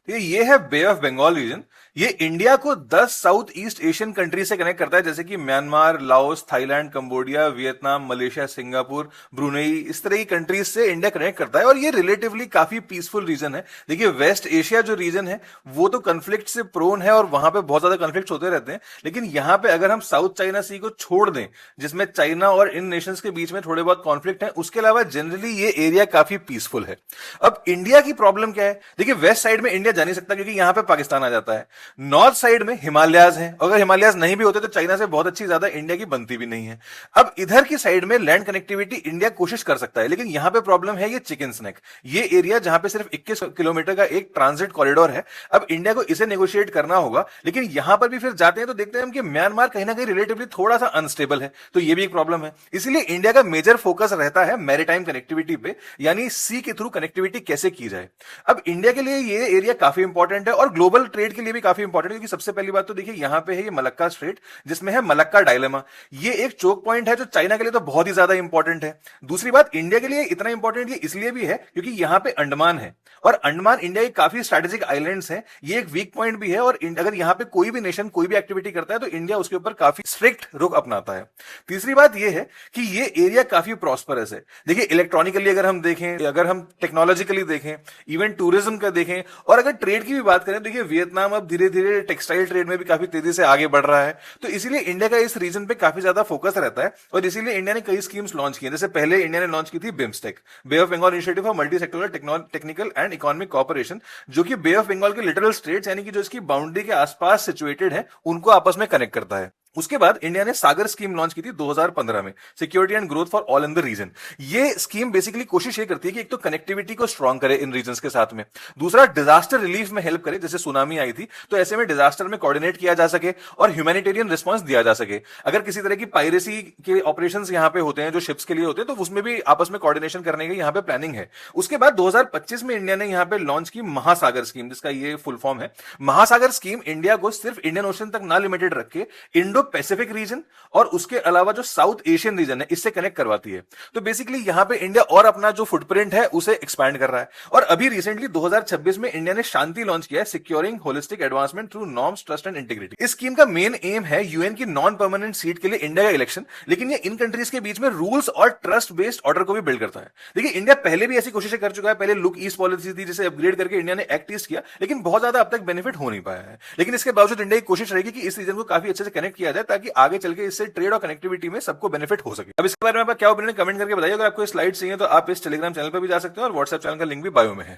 ये है बे of Bengal reason. ये इंडिया को 10 साउथ ईस्ट एशियन कंट्री से कनेक्ट करता है, जैसे कि Myanmar, Laos, Thailand, Cambodia, Vietnam, Malaysia, Singapore, Brunei, इस तरह की कंट्रीज से इंडिया कनेक्ट करता है। और ये रिलेटिवली काफी पीसफुल रीजन है। देखिए, वेस्ट एशिया जो रीजन है वो तो कन्फ्लिक्ट से प्रोन है और वहां पे बहुत ज्यादा कन्फ्लिक्ट होते रहते हैं। लेकिन यहां पे अगर हम साउथ चाइना सी को छोड़ दें, जिसमें चाइना और इन नेशंस के बीच में थोड़े बहुत कॉन्फ्लिक्ट है, उसके अलावा जनरली ये एरिया काफी पीसफुल है। अब इंडिया की प्रॉब्लम क्या है? देखिए, वेस्ट साइड में इंडिया जा नहीं सकता क्योंकि यहां पे पाकिस्तान आ जाता है। नॉर्थ साइड में हिमालयाज हैं, अगर हिमालयाज नहीं भी होते तो चाइना से बहुत अच्छी ज्यादा इंडिया की बनती भी नहीं है। अब इधर की साइड में लैंड कनेक्टिविटी इंडिया कोशिश कर सकता है, लेकिन यहां पे प्रॉब्लम है ये चिकन स्नैक, ये एरिया जहां पे सिर्फ 21 किलोमीटर का एक ट्रांजिट कॉरिडोर है। अब इंडिया को इसे नेगोशिएट करना होगा, लेकिन यहां पर भी फिर जाते हैं तो देखते हैं कि म्यांमार कहीं ना कहीं रिलेटिवली थोड़ा सा अनस्टेबल है, तो ये भी एक प्रॉब्लम है। इसलिए इंडिया का मेजर फोकस रहता है मैरीटाइम कनेक्टिविटी पे, यानी सी के थ्रू कनेक्टिविटी कैसे की जाए। अब इंडिया के लिए ये एरिया काफी इंपॉर्टेंट है और ग्लोबल ट्रेड के लिए भी काफी इंपॉर्टेंट है, क्योंकि सबसे पहली बात तो देखिए यहां पे है ये मलक्का स्ट्रेट, जिसमें है मलक्का डायलेमा। ये एक चोक पॉइंट है जो चाइना के लिए तो बहुत ही ज्यादा इंपॉर्टेंट है। दूसरी बात, इंडिया के लिए इतना इंपॉर्टेंट ये इसलिए भी है क्योंकि यहां पे अंडमान है, और अंडमान इंडिया के काफी स्ट्रेटेजिक आइलैंड्स हैं। ये एक वीक पॉइंट भी है, और अगर यहां पे कोई भी नेशन कोई भी एक्टिविटी करता है तो इंडिया उसके ऊपर काफी स्ट्रिक्ट रुख अपनाता है। तीसरी बात यह है कि ये एरिया काफी प्रॉस्परस है। देखिए, इलेक्ट्रॉनिकली अगर हम देखें, अगर हम टेक्नोलॉजिकली देखें, इवन टूरिज्म का देखें, और अगर ट्रेड की भी बात करें, देखिए वियतनाम अब धीरे धीरे टेक्सटाइल ट्रेड में भी काफी तेजी से आगे बढ़ रहा है। तो इसीलिए इंडिया का इस रीजन पे काफी ज्यादा फोकस रहता है, और इसीलिए इंडिया ने कई स्कीम्स लॉन्च की हैं। जैसे पहले इंडिया ने लॉन्च की थी BIMSTEC, bay of Bengal initiative for multi sectoral technical and economic cooperation, जो कि बे ऑफ बंगाल के लिटरल स्टेट्स यानी कि जो इसकी बाउंड्री के आसपास सिचुएटेड है उनको आपस में कनेक्ट करता है। उसके बाद इंडिया ने सागर स्कीम लॉन्च की थी 2015 में, security and growth for all in the region. ये स्कीम बेसिकली कोशिश ये करती है कि एक तो कनेक्टिविटी को स्ट्रांग करे इन रीजन्स के साथ में, दूसरा डिजास्टर रिलीफ में हेल्प करे, जैसे सुनामी आई थी तो ऐसे में डिजास्टर में कोऑर्डिनेट किया जा सके और ह्यूमैनिटेरियन रिस्पांस दिया जा सके। अगर किसी तरह की पायरेसी के ऑपरेशंस यहां पे होते हैं जो शिप्स के लिए होते हैं, तो उसमें भी आपस में कोऑर्डिनेशन करने की यहां पे प्लानिंग है। उसके बाद 2025 में इंडिया ने यहां पे लॉन्च की महासागर स्कीम, जिसका ये फुल फॉर्म है। महासागर स्कीम इंडिया को सिर्फ इंडियन ओशन तक ना लिमिटेड रख के इंडो पैसिफिक रीजन और उसके अलावा जो साउथ एशियन रीजन है इससे कनेक्ट करवाती है। तो बेसिकली यहां पे इंडिया और अपना जो फुटप्रिंट है उसे एक्सपैंड कर रहा है। और अभी रिसेंटली 2026 में इंडिया ने शांति लॉन्च किया है, securing holistic advancement through norms, trust and integrity. इस स्कीम का मेन एम है यूएन की नॉन परमानेंट सीट के लिए इंडिया का इलेक्शन, लेकिन ये इन कंट्रीज के बीच में रूल्स और ट्रस्ट बेस्ड ऑर्डर को भी बिल्ड करता है। देखिए, इंडिया पहले भी ऐसी कोशिशें कर चुका है। पहले लुक ईस्ट पॉलिसी थी, जिसे अपग्रेड करके इंडिया ने एक्ट ईस्ट किया, लेकिन बहुत ज्यादा अब तक बेनिफिट हो नहीं पाया है। लेकिन इसके बावजूद इंडिया की कोशिश रहेगी कि इस रीजन को काफी अच्छे से कनेक्ट किया जाए, ताकि आगे चल के इससे ट्रेड और कनेक्टिविटी में सबको बेनिफिट हो सके। अब इसके बारे में आप क्या ओपिनियन कमेंट करके बताइए। अगर आपको स्लाइड चाहिए तो आप इस टेलीग्राम चैनल पर भी जा सकते हैं, और व्हाट्सएप चैनल का लिंक भी बायो में है।